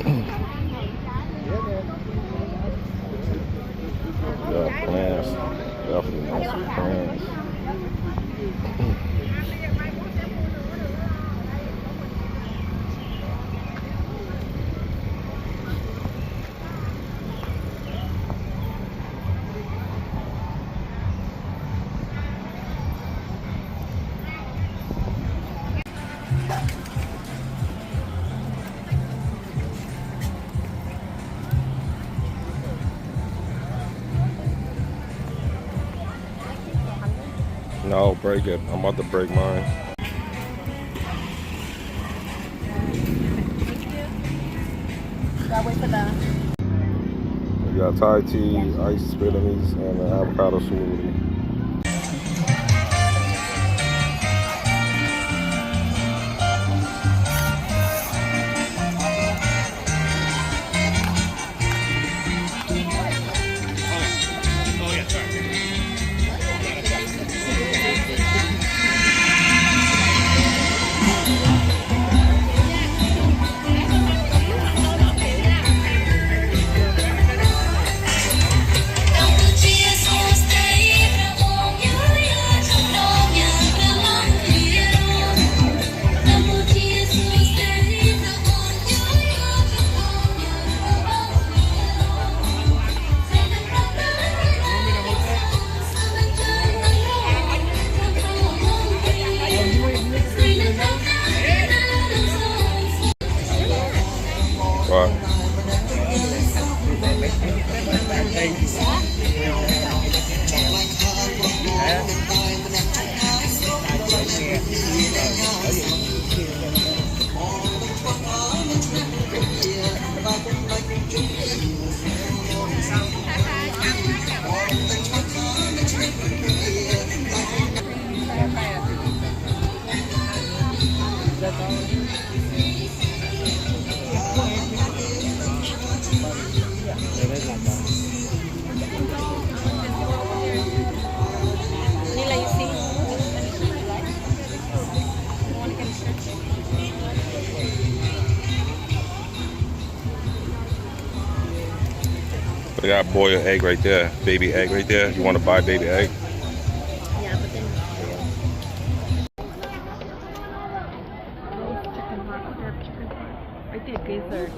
Got plans. Definitely want some plans. No, break it. I'm about to break mine. Gotta wait for that. We got Thai tea, iced Vietnamese, and an avocado smoothie. Wow. Nila, you see? They got boiled egg right there. Baby egg right there. You want to buy baby egg? Yeah, but then right there, geyser.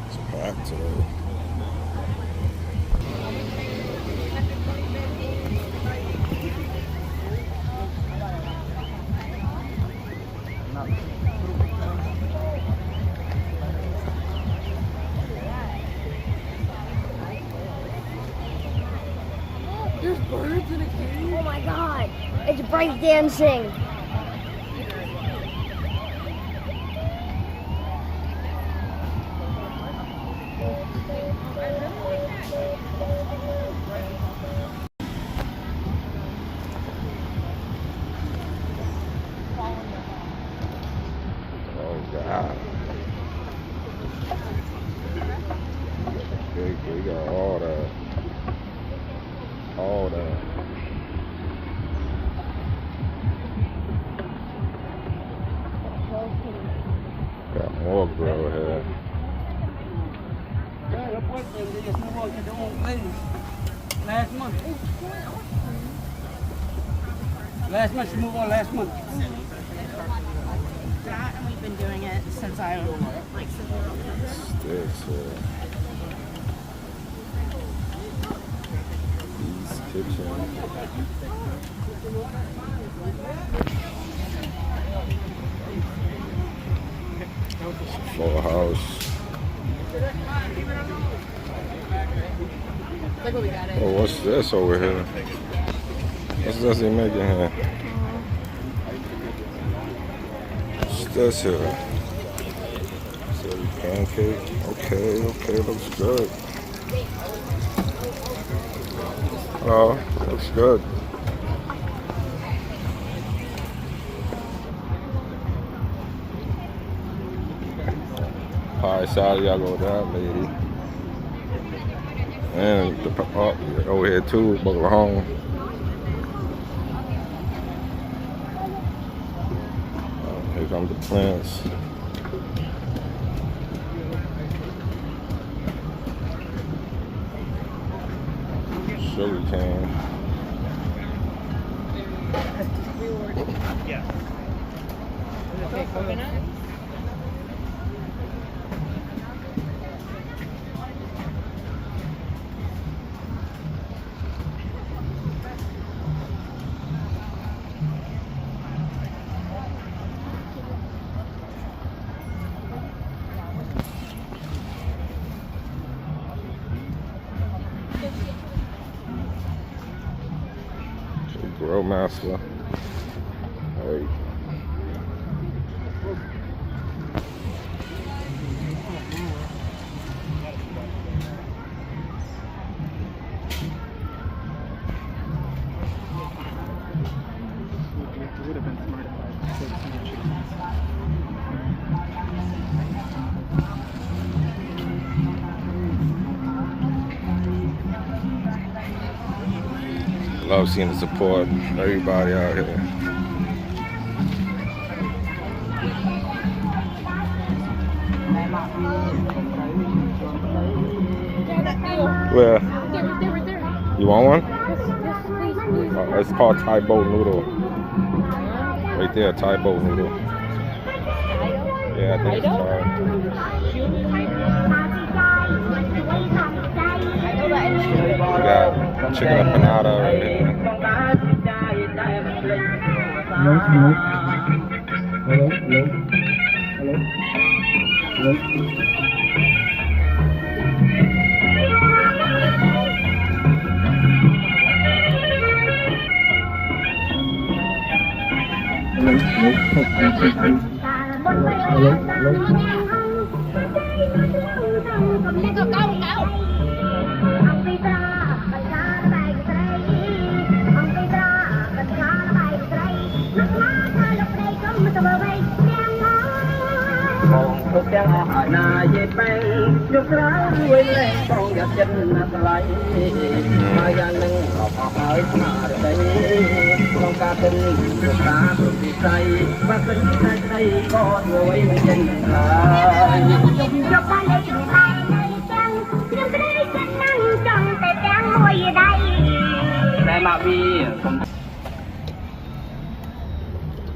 It's packed today. There's birds in a cage. Oh my god! It's break dancing. Oh God. We got all that. All that. Got more grill here. Last month. Last month, she moved on last month. That, and we've been doing it since I like Sticks here. East Kitchen. Full house. Look what we got it. Oh, what's this over here? What's this he making here? What's this here? Silly pancake. Okay, looks good. Oh, looks good. pie salad, y'all go with that, lady. And the over here too, Boca Home. Here come the plants. Sugar cane. Yeah. Okay, coconut. Grill master. Hey. Love seeing the support everybody out here. Where? You want one? It's called Thai boat noodle. Right there, Thai boat noodle. Yeah, I think it's Thai. We got chicken empanada right here.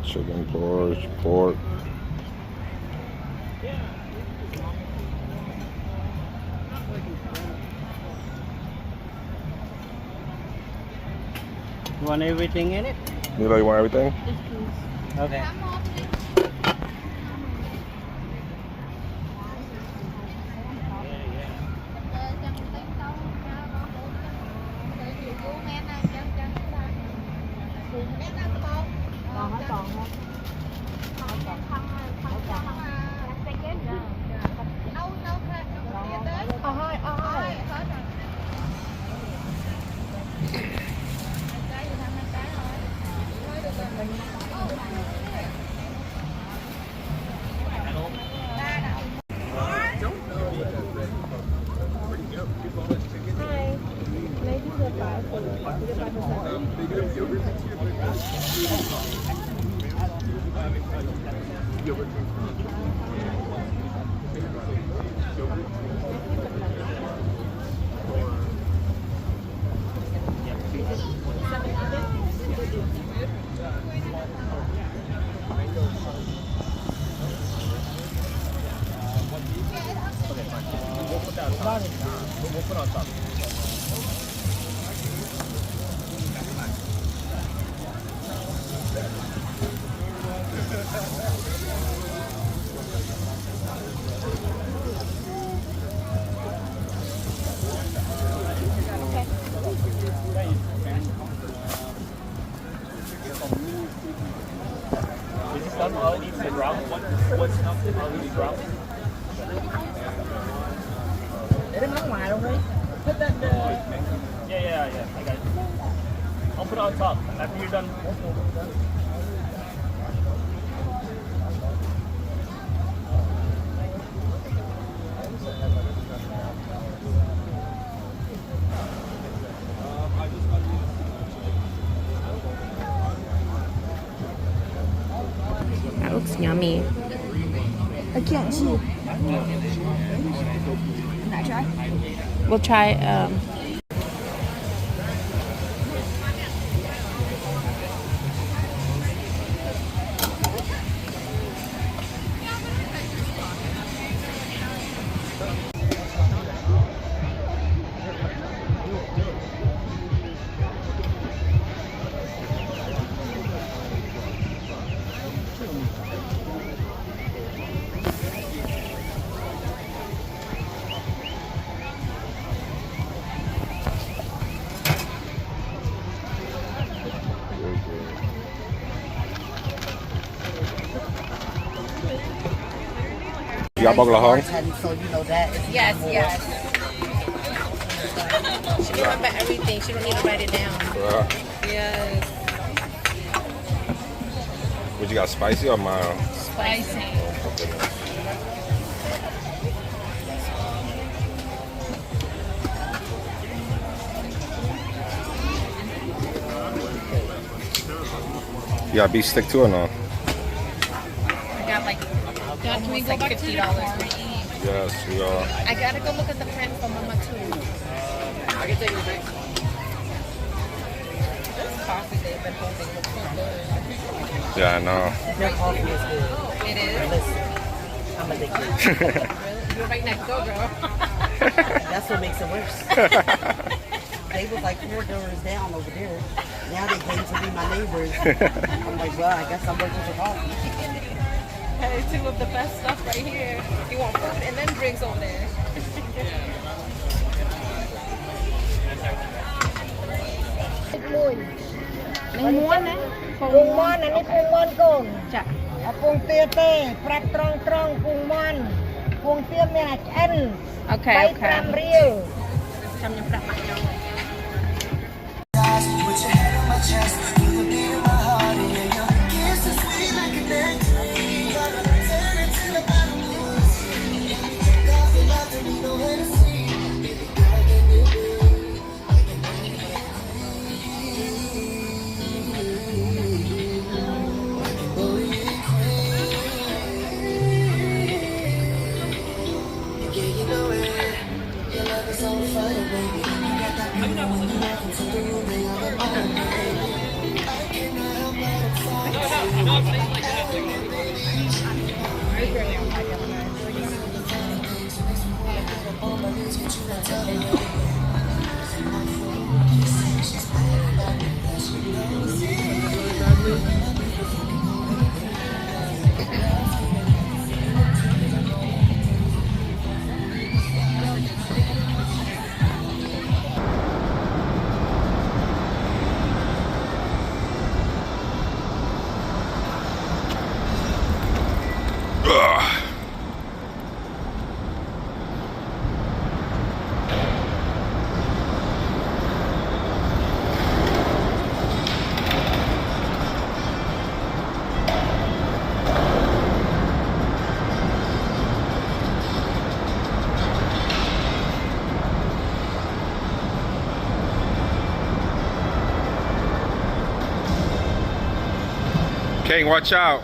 Chicken pork. You want everything in it? You know you want everything? Okay. Để nó ngoài luôn đi. Put that Yeah, I got it. I'll put it on top. After you're done. me. I can't see. Can I try? We'll try. Y'all baklahong? So you know that. Yes, yes. She remember everything. She don't need to write it down. Yes. What you got, spicy or mild? Spicy. You got beef stick too or no? I got like almost we go like $50 for each. Yes, we are. I gotta go look at the pen for Mama too. I can take it back. This coffee they've been holding looks so good. Yeah, I know. Their coffee is good. It is. Listen, I'm addicted. Really? You're right next door, girl. That's what makes it worse. They was like 4 doors down over there. Now they came to be my neighbors. I'm like, well, I guess I'm working for coffee. Hey, two of the best stuff right here. You want food and then drinks over there. May muôn đấy. ពងមាន់អានេះពងមាន់កូន ចា អាពងទាទេប្រាប់ត្រង់ត្រង់ពងមាន់ពងទាមានអាឆ្អិន អូខេអូខេ 5រៀល ចាំខ្ញុំប្រាប់បាក់ខ្ញុំ King, watch out.